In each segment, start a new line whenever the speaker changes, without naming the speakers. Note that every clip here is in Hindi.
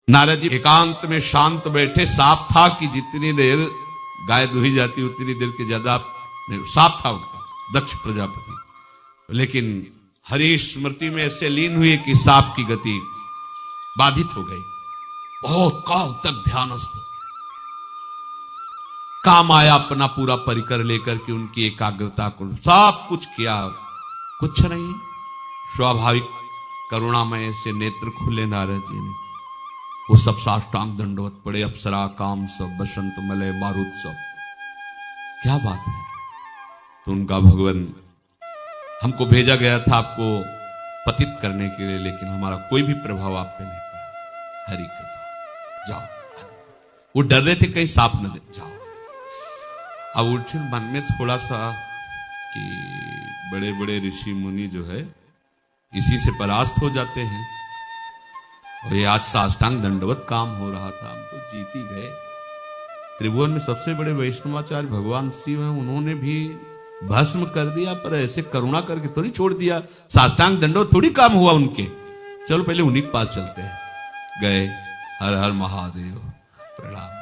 नारद जी एकांत में शांत बैठे। साफ था कि जितनी देर गाय दुही जाती उतनी देर के ज्यादा साफ था उनका दक्ष प्रजापति, लेकिन हरि स्मृति में ऐसे लीन हुए कि सांप की गति बाधित हो गई। बहुत काल तक ध्यानस्थ काम आया, अपना पूरा परिकर लेकर के उनकी एकाग्रता को सब कुछ किया, कुछ नहीं। स्वाभाविक करुणामय से नेत्र खुले नारद जी ने, वो सब साष्टांग दंडवत पड़े। अप्सरा, काम सब, बसंत मलय, मारुत सब, क्या बात है। तो उनका भगवान हमको भेजा गया था आपको पतित करने के लिए, लेकिन हमारा कोई भी प्रभाव आप पे नहीं पड़ा, हरि कृपा, जाओ। वो डर रहे थे कहीं सांप न दे, जाओ। अब उठे मन में थोड़ा सा कि बड़े बड़े ऋषि मुनि जो है इसी से परास्त हो जाते हैं, और ये आज साष्टांग दंडवत काम हो रहा था, हम तो जीत ही गए। त्रिभुवन में सबसे बड़े वैष्णवाचार्य भगवान शिव हैं, उन्होंने भी भस्म कर दिया, पर ऐसे करुणा करके थोड़ी छोड़ दिया। साष्टांग दंडवत थोड़ी काम हुआ उनके। चलो पहले उन्हीं के पास चलते हैं। गए, हर हर महादेव, प्रणाम।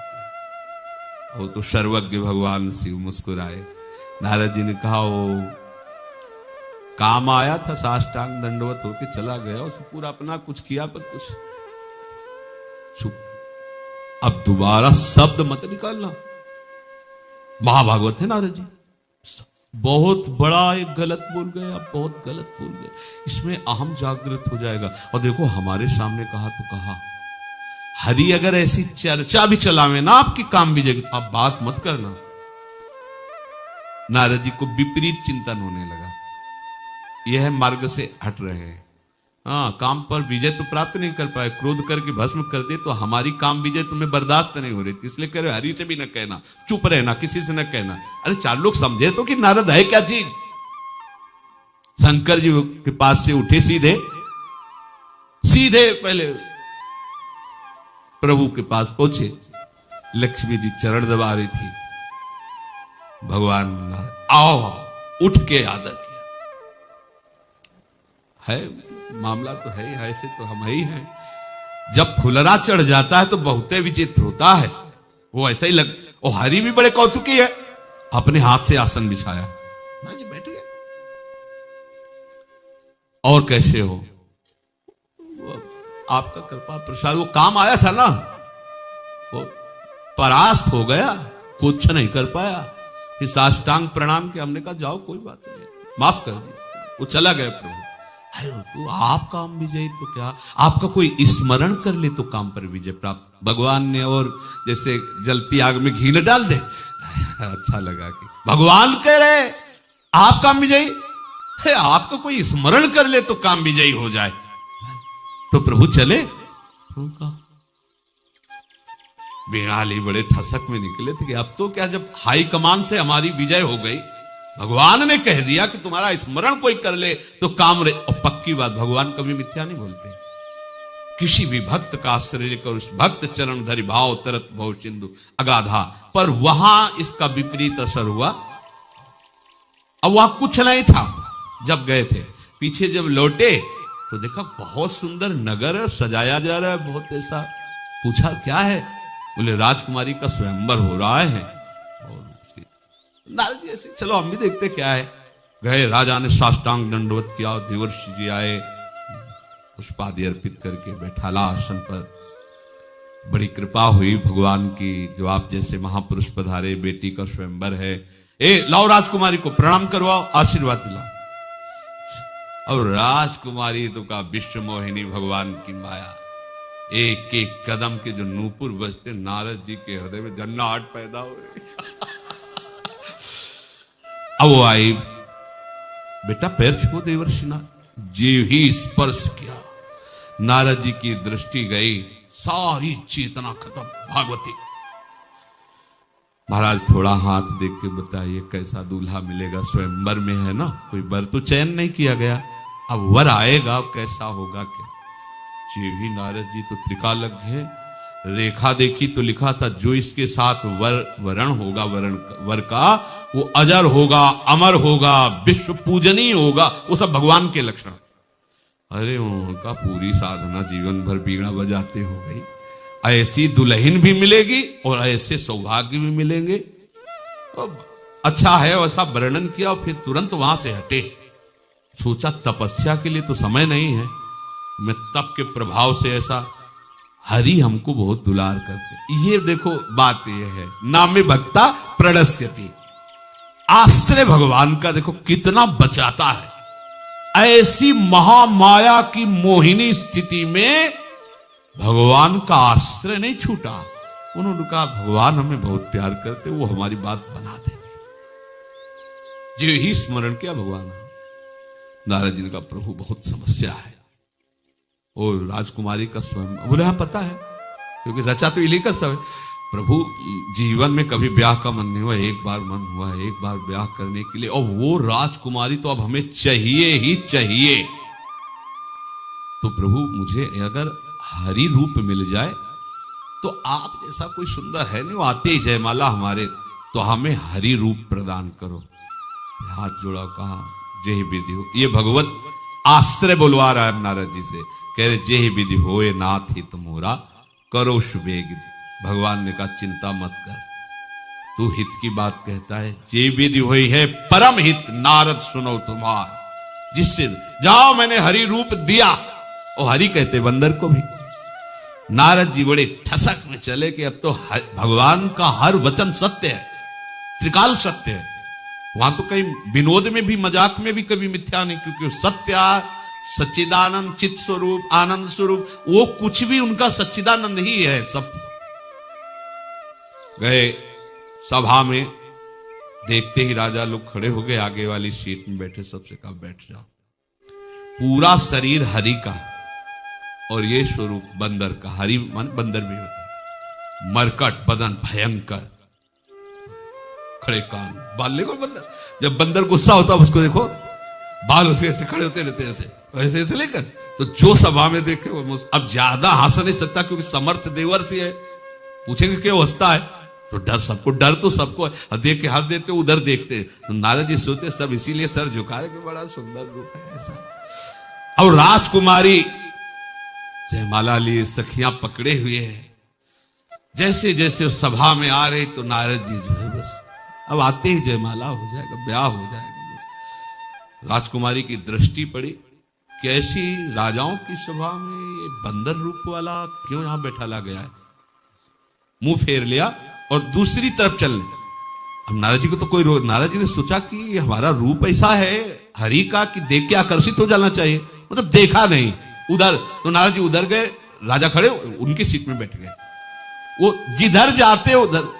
वो तो सर्वज्ञ भगवान शिव मुस्कुराए। नारद जी ने कहा वो काम आया था, साष्टांग दंडवत होके चला गया, उसे पूरा अपना कुछ किया पर कुछ चुप। अब दोबारा शब्द मत निकालना। महाभागवत है नारद जी, बहुत बड़ा एक गलत बोल गए, आप बहुत गलत बोल गए, इसमें अहम जागृत हो जाएगा। और देखो हमारे सामने कहा तो कहा, हरि अगर ऐसी चर्चा भी चलावे ना आपकी काम भी जगह, आप बात मत करना। नारद जी को विपरीत चिंतन होने लगा, यह मार्ग से हट रहे हैं। हाँ, काम पर विजय तो प्राप्त नहीं कर पाए, क्रोध करके भस्म कर दे तो हमारी काम विजय तुम्हें बर्दाश्त नहीं हो रही थी, इसलिए कह रहे हरि से भी न कहना, चुप रहना, किसी से न कहना। अरे चार लोग समझे तो कि नारद है क्या चीज। शंकर जी के पास से उठे, सीधे सीधे पहले प्रभु के पास पहुंचे। लक्ष्मी जी चरण दबा रही थी। भगवान आओ, उठ के आदर किया। है मामला तो है ही, ऐसे तो हम ही हैं। जब फुलरा चढ़ जाता है तो बहुते विचित्र होता है। वो ऐसा ही लग, वो हरि भी बड़े कौतुकी है, अपने हाथ से आसन बिछाया, बैठ गए। और कैसे हो, आपका कृपा प्रसाद, वो काम आया था ना, वो परास्त हो गया, कुछ नहीं कर पाया। फिर साष्टांग प्रणाम के हमने कहा जाओ कोई बात नहीं, माफ कर दिया। वो चला गया प्रभु। अरे तो आप काम विजय तो क्या, आपका कोई स्मरण कर ले तो काम पर विजय प्राप्त भगवान ने। और जैसे जलती आग में घी न डाल दे, अच्छा लगा कि भगवान कह रहे आप काम विजयी है, आपका कोई स्मरण कर ले तो काम विजयी हो जाए। तो प्रभु चले, बेनाली बड़े ठसक में निकले थे कि अब तो क्या, जब हाई कमान से हमारी विजय हो गई, भगवान ने कह दिया कि तुम्हारा स्मरण कोई कर ले तो काम रे। और पक्की बात, भगवान कभी मिथ्या नहीं बोलते। किसी भी भक्त का आश्रय लेकर उस भक्त चरण धरि भाव तरत भव सिंधु अगाधा, पर वहां इसका विपरीत असर हुआ। अब वहां कुछ नहीं था जब गए थे, पीछे जब लौटे तो देखा बहुत सुंदर नगर है, सजाया जा रहा है बहुत ऐसा। पूछा क्या है, बोले राजकुमारी का स्वयंवर हो रहा है। और नारद जी ऐसे चलो हम भी देखते क्या है। गए, राजा ने साष्टांग दंडवत किया, देवर्षि जी आए, पुष्पादि अर्पित करके बैठाला आसन पर। बड़ी कृपा हुई भगवान की, जो आप जैसे महापुरुष पधारे, बेटी का स्वयंवर है, ए लाओ राजकुमारी को प्रणाम करवाओ, आशीर्वाद दिलाओ। और राजकुमारी तो का विश्व मोहिनी भगवान की माया, एक एक कदम के जो नूपुर बजते, नारद जी के हृदय में जन्नाहट पैदा हुए। अब वो आई, बेटा पैर छू देवर्षि नाथ। जीव ही स्पर्श किया, नारद जी की दृष्टि गई, सारी चेतना खत्म। भागवती महाराज थोड़ा हाथ देख के बताइए कैसा दूल्हा मिलेगा, स्वयंवर में है ना, कोई वर तो चयन नहीं किया गया, अब वर आएगा, कैसा होगा क्या। जीवी नारद जी तो त्रिकालज्ञ है, रेखा देखी तो लिखा था जो इसके साथ वरण होगा, वर का वो अजर होगा, अमर होगा, विश्व पूजनीय होगा, वो सब भगवान के लक्षण। अरे उनका पूरी साधना जीवन भर बीड़ा बजाते हो गई, ऐसी दुल्हन भी मिलेगी और ऐसे सौभाग्य भी मिलेंगे। अच्छा है ऐसा वर्णन किया और फिर तुरंत वहां से हटे। सोचा तपस्या के लिए तो समय नहीं है, मैं तप के प्रभाव से ऐसा, हरि हमको बहुत दुलार करते। ये देखो बात ये है, नामे भक्ता प्रणश्यति, आश्रय भगवान का देखो कितना बचाता है। ऐसी महामाया की मोहिनी स्थिति में भगवान का आश्रय नहीं छूटा। उन्होंने कहा भगवान हमें बहुत प्यार करते, वो हमारी बात बना देंगे। जो ही स्मरण किया भगवान, नारद जी ने कहा प्रभु बहुत समस्या है। और राजकुमारी का स्वयं बोले हाँ पता है, क्योंकि रचा तो इली का सब है। प्रभु जीवन में कभी ब्याह का मन नहीं हुआ, एक बार मन हुआ है, एक बार ब्याह करने के लिए, और वो राजकुमारी तो अब हमें चाहिए ही चाहिए। तो प्रभु मुझे अगर हरि रूप मिल जाए तो आप जैसा कोई सुंदर है नहीं, वो आते ही जयमाला हमारे, तो हमें हरि रूप प्रदान करो। हाथ जोड़ा, कहा जय विधि हो। ये भगवत आश्रय बुलवा रहा है नारद जी से, कह रहे जय विधि होए नाथ हित मोरा करो शुभेग। भगवान ने कहा चिंता मत कर, तू हित की बात कहता है, जे विधि हुई है परम हित नारद सुनो तुम्हार। जिससे जाओ मैंने हरि रूप दिया, और हरि कहते बंदर को भी। नारद जी बड़े ठसक में चले कि अब तो भगवान का हर वचन सत्य है, त्रिकाल सत्य है। वहां तो कहीं विनोद में भी मजाक में भी कभी मिथ्या नहीं, क्योंकि सत्य सच्चिदानंद चित्त स्वरूप आनंद स्वरूप, वो कुछ भी उनका सच्चिदानंद ही है। सब गए सभा में, देखते ही राजा लोग खड़े हो गए, आगे वाली सीट में बैठे, सबसे कहा बैठ जाओ। पूरा शरीर हरि का और ये स्वरूप बंदर का। हरि मन बंदर भी होता है, मरकट बदन भयंकर, खड़े कान, बाल देखो बंदर, जब बंदर गुस्सा होता है उसको देखो, बाल उसके ऐसे खड़े होते रहते ऐसे ऐसे ऐसे लेकर। तो जो सभा में देखे वो अब ज्यादा हंस नहीं सकता, क्योंकि समर्थ देवर्षि है, पूछेंगे क्यों हंसता है, तो डर सबको, डर तो सबको है। देख के हंस देते उधर देखते, तो नारद जी सोचे सब इसीलिए सर झुकाए कि बड़ा सुंदर रूप है ऐसा। अब राजकुमारी जयमाला लिए सखियां पकड़े हुए हैं, जैसे जैसे सभा में आ रही तो नारद जी जो है बस अब आते ही जयमाला हो जाएगा, ब्याह हो जाएगा बस। राजकुमारी की दृष्टि पड़ी, कैसी राजाओं की सभा में ये बंदर रूप वाला क्यों यहां बैठा ला गया है। मुंह फेर लिया और दूसरी तरफ चलने। अब नारद जी को तो कोई नारद जी ने सोचा कि हमारा रूप ऐसा है हरि का कि देख के आकर्षित हो जाना चाहिए, मतलब देखा नहीं उधर। तो नारद जी उधर गए, राजा खड़े उनकी सीट में बैठ गए, वो जिधर जाते उधर।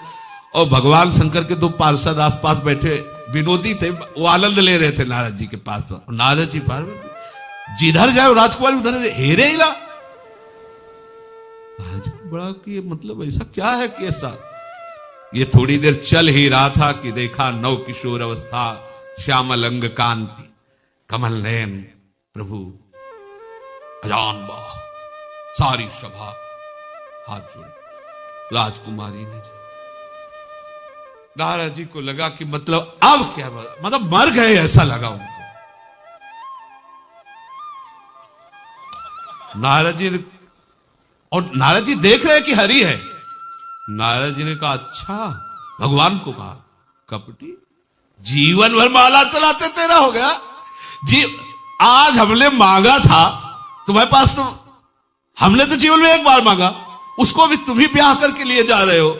और भगवान शंकर के दो पार्षद आसपास बैठे विनोदी थे, वो आनंद ले रहे थे नारद जी के पास। नारद जी पार्वती जिधर जाए राजकुमारी उधर हेरे ही ला। नारद जी को बड़ा कि मतलब ऐसा क्या है कि ऐसा। ये थोड़ी देर चल ही रहा था कि देखा नव किशोर अवस्था, श्यामल अंग कांति, कमल नयन प्रभु अजान बा। सारी सभा हाथ जोड़े, राजकुमारी ने। नारद जी को लगा कि मतलब अब क्या, मतलब मर गए ऐसा लगा उनको। नारद जी ने, और नारद जी देख रहे कि हरि है। नारद जी ने कहा अच्छा, भगवान को कहा कपटी, जीवन भर माला चलाते तेरा हो गया जी। आज हमने मांगा था तुम्हारे पास, तो हमने तो जीवन में एक बार मांगा, उसको भी तुम ही ब्याह करके लिए जा रहे हो।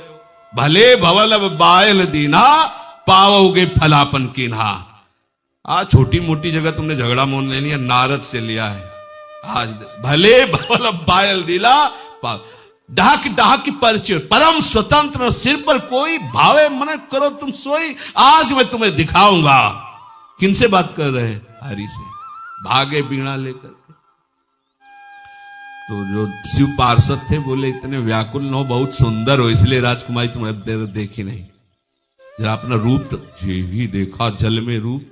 भले भवन अब बायल दीना पाओगे फलापन कीन्हा। आज छोटी मोटी जगह तुमने झगड़ा मोल ले लिया, नारद से लिया है। आज भले भवन अब बायल दीला ढाक ढाक की परिचय, परम स्वतंत्र, सिर पर कोई भावे मन करो तुम सोई। आज मैं तुम्हें दिखाऊंगा। किनसे बात कर रहे हैं? हरि से। भागे बीणा लेकर। तो जो शिव पार्षद थे बोले इतने व्याकुल न हो, बहुत सुंदर हो, इसलिए राजकुमारी तुम्हें देर देखी नहीं। जरा अपना रूप तो ही देखा, जल में रूप,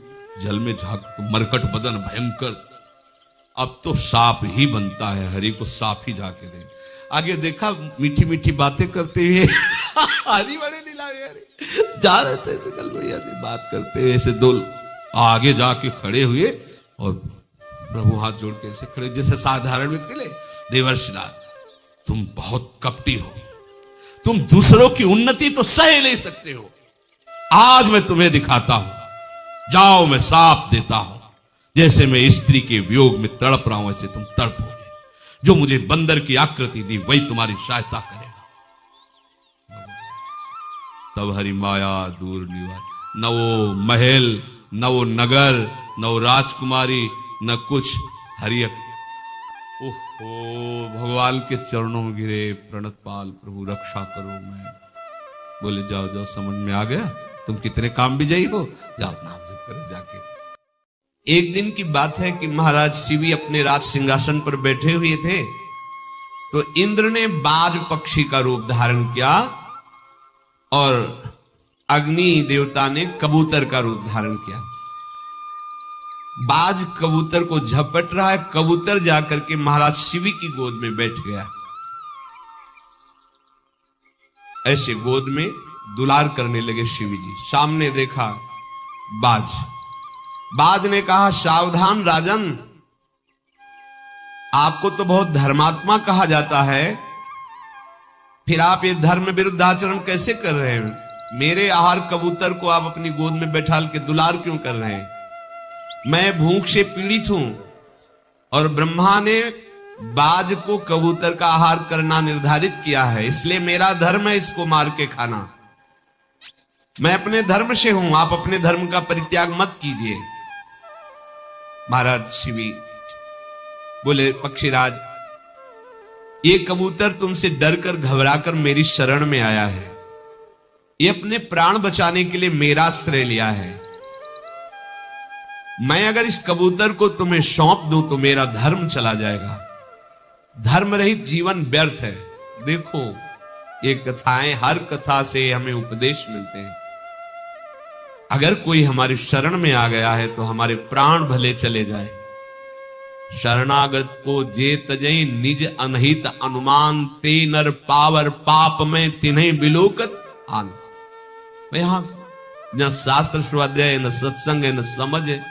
जल में झांक तो मरकट बदन भयंकर। अब तो सांप ही बनता है, हरि को सांप ही जाके दे। आगे देखा मीठी मीठी बातें करते हुए हरि बड़े नीलावे जा रहे थे ऐसे कल भैया बात करते हुए, ऐसे दो आगे जाके खड़े हुए और प्रभु हाथ जोड़ के ऐसे खड़े, जैसे साधारण व्यक्ति ले देवर्षिराज। तुम बहुत कपटी हो, तुम दूसरों की उन्नति तो सह नहीं सकते हो। आज मैं तुम्हें दिखाता हूं, जाओ मैं साफ देता हूं, जैसे मैं स्त्री के वियोग में तड़प रहा हूं वैसे तुम तड़पोगे। जो मुझे बंदर की आकृति दी वही तुम्हारी सहायता करेगा। तब हरि माया दूर निवार, न वो महल, न वो नगर, न वो राजकुमारी, न कुछ। हरि ओहो भगवान के चरणों में गिरे, प्रणतपाल प्रभु रक्षा करो। मैं बोले जाओ जाओ, समझ में आ गया, तुम कितने काम विजयी हो, जाओ नाम जप करो जाके। एक दिन की बात है कि महाराज शिवी अपने राज सिंहासन पर बैठे हुए थे, तो इंद्र ने बाज पक्षी का रूप धारण किया और अग्नि देवता ने कबूतर का रूप धारण किया। बाज कबूतर को झपट रहा है, कबूतर जाकर के महाराज शिवी की गोद में बैठ गया। ऐसे गोद में दुलार करने लगे शिवी जी। सामने देखा बाज ने कहा, सावधान राजन, आपको तो बहुत धर्मात्मा कहा जाता है, फिर आप ये धर्म विरुद्ध आचरण कैसे कर रहे हैं? मेरे आहार कबूतर को आप अपनी गोद में बैठाल के दुलार क्यों कर रहे हैं? मैं भूख से पीड़ित हूं और ब्रह्मा ने बाज को कबूतर का आहार करना निर्धारित किया है, इसलिए मेरा धर्म है इसको मार के खाना। मैं अपने धर्म से हूं, आप अपने धर्म का परित्याग मत कीजिए। महाराज शिवी बोले, पक्षीराज, ये कबूतर तुमसे डरकर घबराकर मेरी शरण में आया है, ये अपने प्राण बचाने के लिए मेरा आश्रय लिया है। मैं अगर इस कबूतर को तुम्हें सौंप दूं तो मेरा धर्म चला जाएगा, धर्म रहित जीवन व्यर्थ है। देखो ये कथाएं, हर कथा से हमें उपदेश मिलते हैं। अगर कोई हमारी शरण में आ गया है तो हमारे प्राण भले चले जाए। शरणागत को जे तजई निज अनहित अनुमान, ते नर पावर पाप में तिन्हें बिलोकत आन। यहां न शास्त्र स्वाध्याय, न सत्संग है, न समझ है,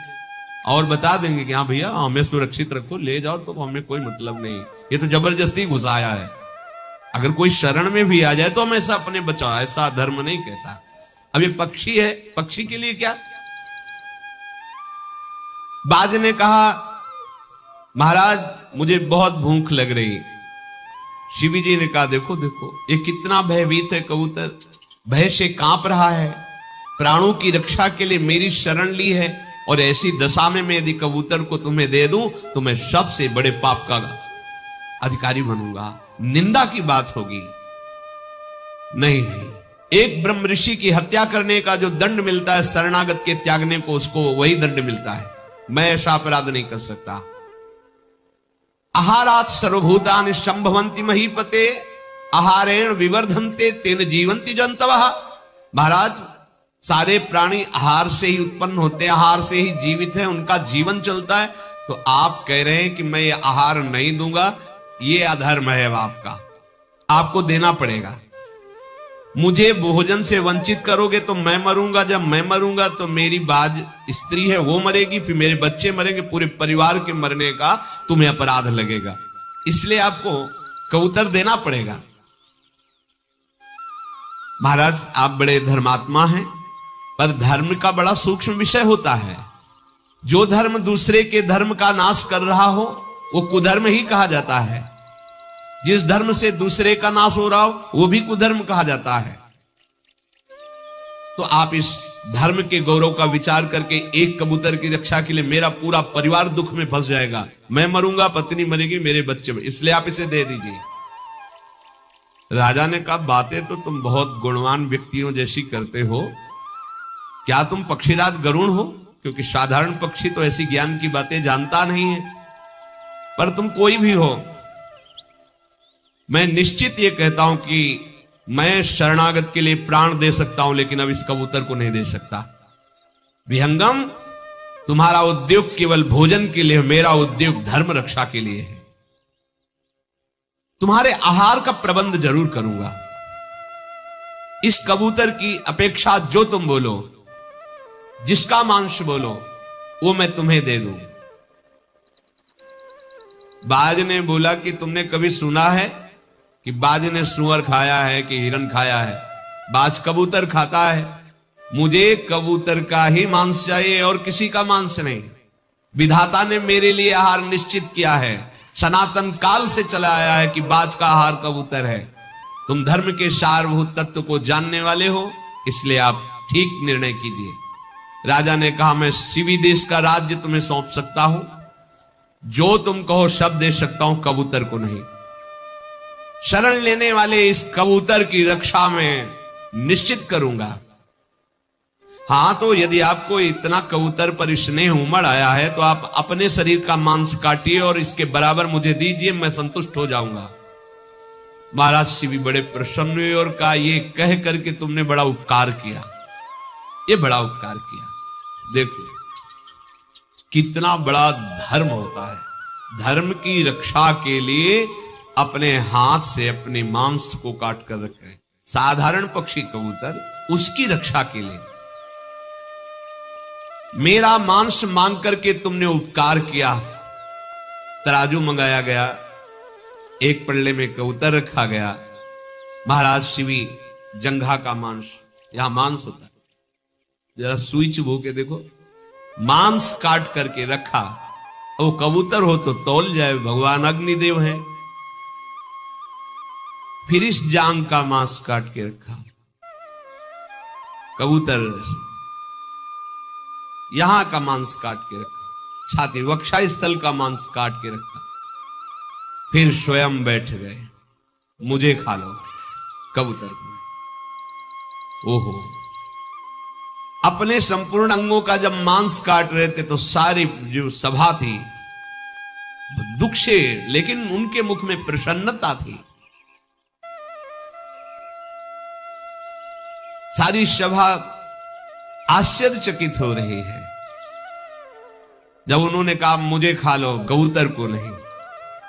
और बता देंगे कि हाँ भैया हमें सुरक्षित रखो, ले जाओ, तो हमें कोई मतलब नहीं। ये तो जबरदस्ती घुसाया है। अगर कोई शरण में भी आ जाए तो हमेशा अपने बचाओ, ऐसा धर्म नहीं कहता। अब ये पक्षी है, पक्षी के लिए क्या? बाज ने कहा, महाराज मुझे बहुत भूख लग रही। शिवी जी ने कहा, देखो देखो ये कितना भयभीत है कबूतर, भय से कांप रहा है, प्राणों की रक्षा के लिए मेरी शरण ली है, और ऐसी दशा में मैं यदि कबूतर को तुम्हें दे दूं तो मैं सबसे बड़े पाप का अधिकारी बनूंगा, निंदा की बात होगी। नहीं नहीं, एक ब्रह्म ऋषि की हत्या करने का जो दंड मिलता है शरणागत के त्यागने को, उसको वही दंड मिलता है। मैं ऐसा अपराध नहीं कर सकता। आहारात सर्वभूतानि संभवन्ति महीपते, आहारेण विवर्धन्ते तेन जीवन्ति जंतवः। महाराज सारे प्राणी आहार से ही उत्पन्न होते हैं, आहार से ही जीवित है, उनका जीवन चलता है। तो आप कह रहे हैं कि मैं ये आहार नहीं दूंगा, ये अधर्म है आपका, आपको देना पड़ेगा। मुझे भोजन से वंचित करोगे तो मैं मरूंगा, जब मैं मरूंगा तो मेरी बाज स्त्री है वो मरेगी, फिर मेरे बच्चे मरेंगे, पूरे परिवार के मरने का तुम्हें अपराध लगेगा, इसलिए आपको कबूतर देना पड़ेगा। महाराज आप बड़े धर्मात्मा हैं, पर धर्म का बड़ा सूक्ष्म विषय होता है। जो धर्म दूसरे के धर्म का नाश कर रहा हो वो कुधर्म ही कहा जाता है, जिस धर्म से दूसरे का नाश हो रहा हो वो भी कुधर्म कहा जाता है। तो आप इस धर्म के गौरव का विचार करके एक कबूतर की रक्षा के लिए मेरा पूरा परिवार दुख में फंस जाएगा, मैं मरूंगा, पत्नी मरेगी, मेरे बच्चे, इसलिए आप इसे दे दीजिए। राजा ने कहा, बातें तो तुम बहुत गुणवान व्यक्तियों जैसी करते हो, क्या तुम पक्षीराज गरुण हो? क्योंकि साधारण पक्षी तो ऐसी ज्ञान की बातें जानता नहीं है, पर तुम कोई भी हो, मैं निश्चित ये कहता हूं कि मैं शरणागत के लिए प्राण दे सकता हूं, लेकिन अब इस कबूतर को नहीं दे सकता। विहंगम, तुम्हारा उद्योग केवल भोजन के लिए, मेरा उद्योग धर्म रक्षा के लिए है। तुम्हारे आहार का प्रबंध जरूर करूंगा, इस कबूतर की अपेक्षा जो तुम बोलो, जिसका मांस बोलो वो मैं तुम्हें दे दूं। बाज ने बोला कि तुमने कभी सुना है कि बाज ने सुअर खाया है कि हिरन खाया है, बाज कबूतर खाता है। मुझे कबूतर का ही मांस चाहिए और किसी का मांस नहीं। विधाता ने मेरे लिए आहार निश्चित किया है, सनातन काल से चला आया है कि बाज का आहार कबूतर है। तुम धर्म के सारभूत तत्व को जानने वाले हो, इसलिए आप ठीक निर्णय कीजिए। राजा ने कहा, मैं शिवी देश का राज्य तुम्हें सौंप सकता हूं, जो तुम कहो शब्द दे सकता हूं, कबूतर को नहीं। शरण लेने वाले इस कबूतर की रक्षा में निश्चित करूंगा। हां, तो यदि आपको इतना कबूतर पर स्नेह उमड़ आया है तो आप अपने शरीर का मांस काटिए और इसके बराबर मुझे दीजिए, मैं संतुष्ट हो जाऊंगा। महाराज शिवी बड़े प्रसन्न हुए और कहा, ये कह करके तुमने बड़ा उपकार किया, ये बड़ा उपकार किया। देखो कितना बड़ा धर्म होता है। धर्म की रक्षा के लिए अपने हाथ से अपने मांस को काट कर रखे। साधारण पक्षी कबूतर, उसकी रक्षा के लिए मेरा मांस मांग करके तुमने उपकार किया। तराजू मंगाया गया, एक पल्ले में कबूतर रखा गया। महाराज शिवी जंघा का मांस, यहां मांस होता है, जरा सुई चुभो के देखो, मांस काट करके रखा। वो कबूतर हो तो तौल जाए, भगवान अग्निदेव हैं। फिर इस जांग का मांस काट के रखा, कबूतर यहां का मांस काट के रखा, छाती वक्षा स्थल का मांस काट के रखा। फिर स्वयं बैठ गए, मुझे खा लो, कबूतर को। ओहो, अपने संपूर्ण अंगों का जब मांस काट रहे थे तो सारी जो सभा थी दुख से, लेकिन उनके मुख में प्रसन्नता थी। सारी सभा आश्चर्यचकित हो रही है। जब उन्होंने कहा मुझे खा लो, कबूतर को नहीं,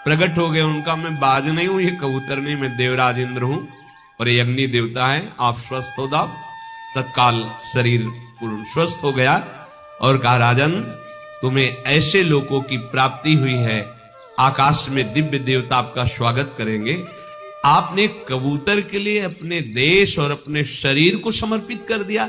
प्रकट हो गए उनका, मैं बाज नहीं हूं, ये कबूतर नहीं, मैं देवराज इंद्र हूं और ये अग्नि देवता है, आप स्वस्थ हो जाओ। तत्काल शरीर पूर्ण स्वस्थ हो गया और कहा, राजन तुम्हें ऐसे लोगों की प्राप्ति हुई है, आकाश में दिव्य देवता आपका स्वागत करेंगे। आपने कबूतर के लिए अपने देश और अपने शरीर को समर्पित कर दिया।